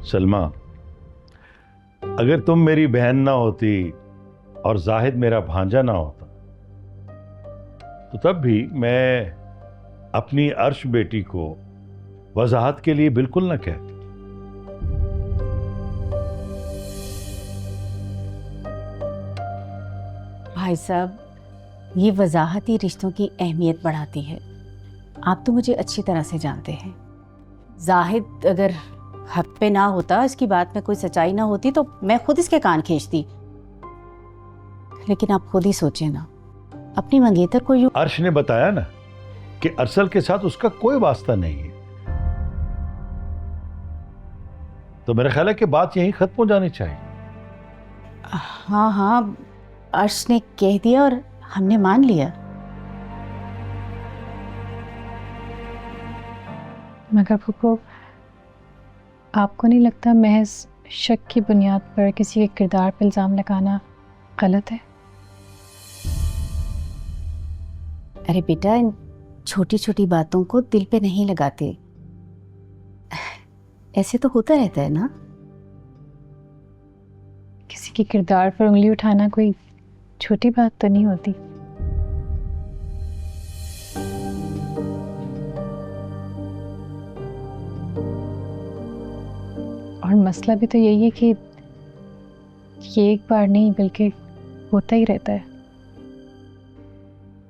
सलमा, अगर तुम मेरी बहन ना होती और जाहिद मेरा भांजा ना होता तो तब भी मैं अपनी अर्श बेटी को वजाहत के लिए बिल्कुल ना कहती। भाई साहब, ये वजाहत ही रिश्तों की अहमियत बढ़ाती है। आप तो मुझे अच्छी तरह से जानते हैं। जाहिद अगर हक पे ना होता, इसकी बात में कोई सच्चाई ना होती, तो मैं खुद इसके कान खींचती। लेकिन आप खुद ही सोचें ना, अपनी मंगेतर को यूं। अर्श ने बताया ना कि अरसल के साथ उसका कोई वास्ता नहीं है, तो मेरा ख्याल है कि बात यहीं खत्म हो जानी चाहिए। हाँ हाँ, अर्श ने कह दिया और हमने मान लिया। मगर फूफो, आपको नहीं लगता महज शक की बुनियाद पर किसी के किरदार पर इल्ज़ाम लगाना गलत है? अरे बेटा, इन छोटी छोटी बातों को दिल पे नहीं लगाते। ऐसे तो होता रहता है ना। किसी के किरदार पर उंगली उठाना कोई छोटी बात तो नहीं होती। और मसला भी तो यही है कि ये एक बार नहीं बल्कि होता ही रहता है।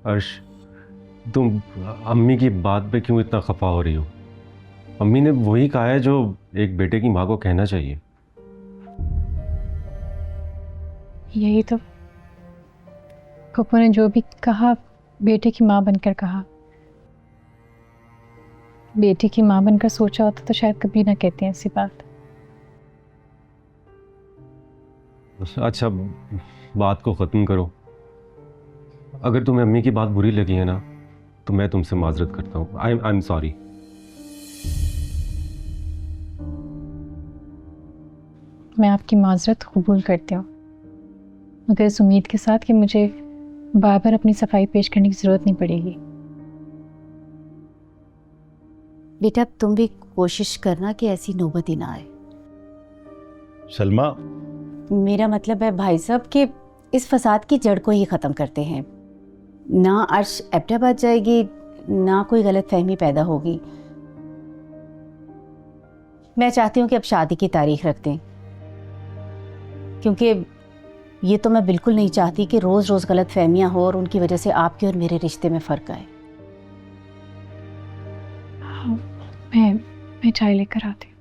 अर्श, तुम अम्मी की बात पे क्यों इतना खफा हो रही हो? अम्मी ने वही कहा है जो एक बेटे की माँ को कहना चाहिए। यही तो पप्पू ने जो भी कहा, बेटे की माँ बनकर कहा। बेटी की माँ बनकर सोचा होता तो शायद कभी ना कहती ऐसी बात। अच्छा, बात को ख़त्म करो। अगर तुम्हें अम्मी की बात बुरी लगी है ना, तो मैं तुमसे माजरत करता हूँ। I am sorry. मैं आपकी माजरत कबूल करती हूँ, मगर इस उम्मीद के साथ कि मुझे बार बार अपनी सफाई पेश करने की ज़रूरत नहीं पड़ेगी। बेटा, तुम भी कोशिश करना कि ऐसी नौबत ही ना आए। सलमा, मेरा मतलब है भाई साहब कि इस फसाद की जड़ को ही ख़त्म करते हैं। ना अर्श एबटाबाद जाएगी, ना कोई गलत फहमी पैदा होगी। मैं चाहती हूँ कि अब शादी की तारीख रख दें, क्योंकि ये तो मैं बिल्कुल नहीं चाहती कि रोज़ रोज़ गलत फहमियाँ हो और उनकी वजह से आपके और मेरे रिश्ते में फ़र्क आए। मैं चाय लेकर आती हूँ।